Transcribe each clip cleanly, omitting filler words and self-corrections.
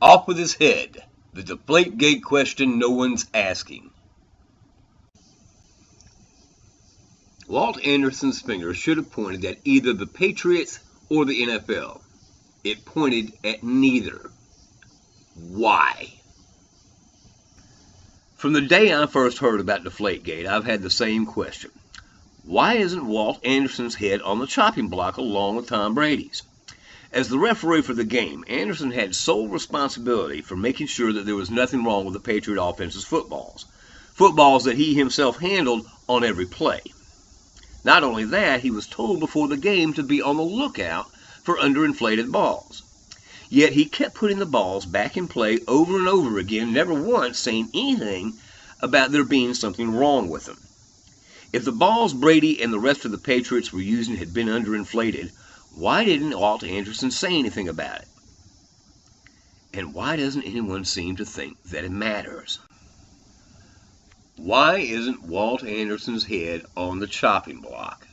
Off with his head. The Deflategate question no one's asking. Walt Anderson's finger should have pointed at either the Patriots or the NFL. It pointed at neither. Why? From the day I first heard about Deflategate, I've had the same question. Why isn't Walt Anderson's head on the chopping block along with Tom Brady's? As the referee for the game, Anderson had sole responsibility for making sure that there was nothing wrong with the Patriot offense's footballs. Footballs that he himself handled on every play. Not only that, he was told before the game to be on the lookout for underinflated balls. Yet he kept putting the balls back in play over and over again, never once saying anything about there being something wrong with them. If the balls Brady and the rest of the Patriots were using had been underinflated, why didn't Walt Anderson say anything about it? And why doesn't anyone seem to think that it matters? Why isn't Walt Anderson's head on the chopping block?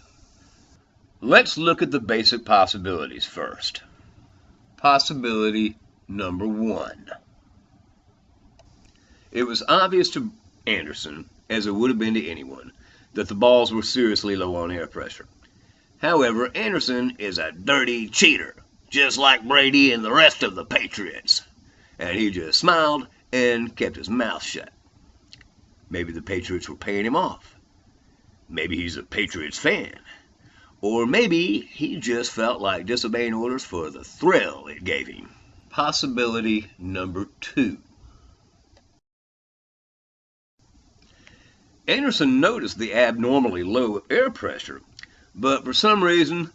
Let's look at the basic possibilities first. Possibility number 1. It was obvious to Anderson, as it would have been to anyone, that the balls were seriously low on air pressure. However, Anderson is a dirty cheater, just like Brady and the rest of the Patriots. And he just smiled and kept his mouth shut. Maybe the Patriots were paying him off. Maybe he's a Patriots fan. Or maybe he just felt like disobeying orders for the thrill it gave him. Possibility number 2. Anderson noticed the abnormally low air pressure, but for some reason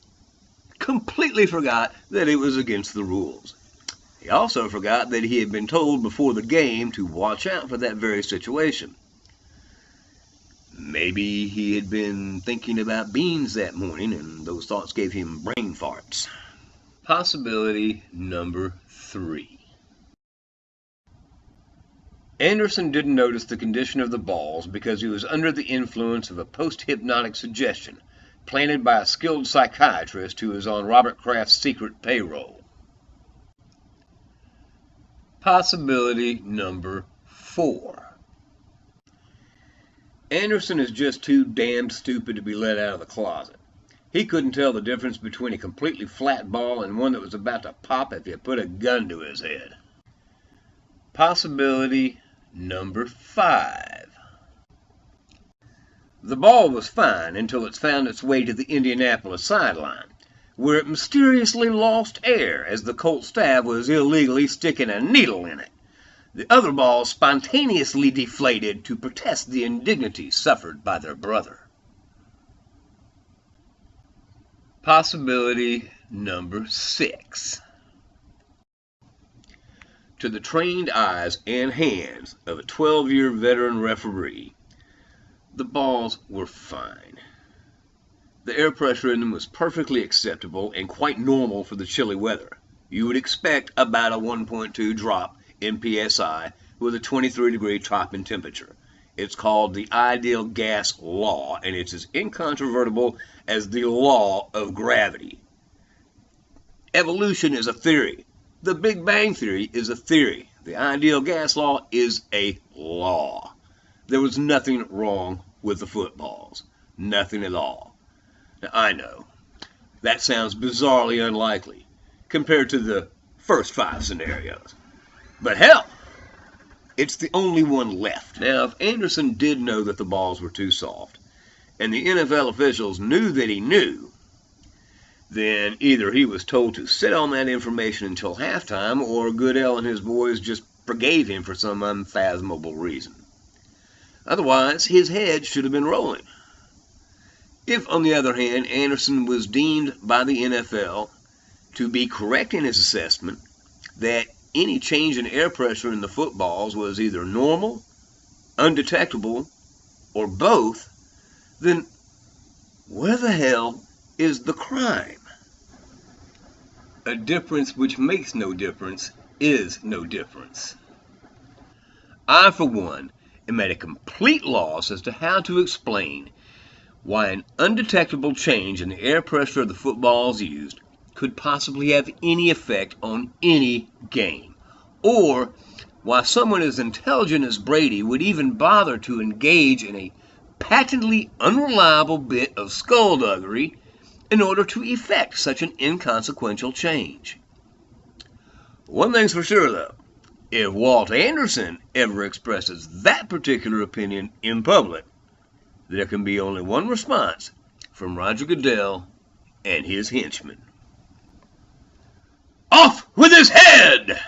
completely forgot that it was against the rules. He also forgot that he had been told before the game to watch out for that very situation. Maybe he had been thinking about beans that morning and those thoughts gave him brain farts. Possibility number 3. Anderson didn't notice the condition of the balls because he was under the influence of a post-hypnotic suggestion planted by a skilled psychiatrist who is on Robert Kraft's secret payroll. Possibility number 4. Anderson is just too damned stupid to be let out of the closet. He couldn't tell the difference between a completely flat ball and one that was about to pop if you put a gun to his head. Possibility number 5. The ball was fine until it found its way to the Indianapolis sideline, where it mysteriously lost air as the Colt staff was illegally sticking a needle in it. The other balls spontaneously deflated to protest the indignity suffered by their brother. Possibility number 6. To the trained eyes and hands of a 12-year veteran referee, the balls were fine. The air pressure in them was perfectly acceptable and quite normal for the chilly weather. You would expect about a 1.2 drop in PSI with a 23-degree drop in temperature. It's called the ideal gas law, and it's as incontrovertible as the law of gravity. Evolution is a theory. The Big Bang Theory is a theory. The ideal gas law is a law. There was nothing wrong with the footballs. Nothing at all. Now, I know, that sounds bizarrely unlikely compared to the first 5 scenarios. But hell, it's the only one left. Now, if Anderson did know that the balls were too soft, and the NFL officials knew that he knew, then either he was told to sit on that information until halftime, or Goodell and his boys just forgave him for some unfathomable reason. Otherwise, his head should have been rolling. If, on the other hand, Anderson was deemed by the NFL to be correct in his assessment that any change in air pressure in the footballs was either normal, undetectable, or both, then where the hell is the crime? A difference which makes no difference is no difference. I, for one, am at a complete loss as to how to explain why an undetectable change in the air pressure of the footballs used could possibly have any effect on any game, or why someone as intelligent as Brady would even bother to engage in a patently unreliable bit of skullduggery in order to effect such an inconsequential change. One thing's for sure, though. If Walt Anderson ever expresses that particular opinion in public, there can be only one response from Roger Goodell and his henchmen. Off with his head!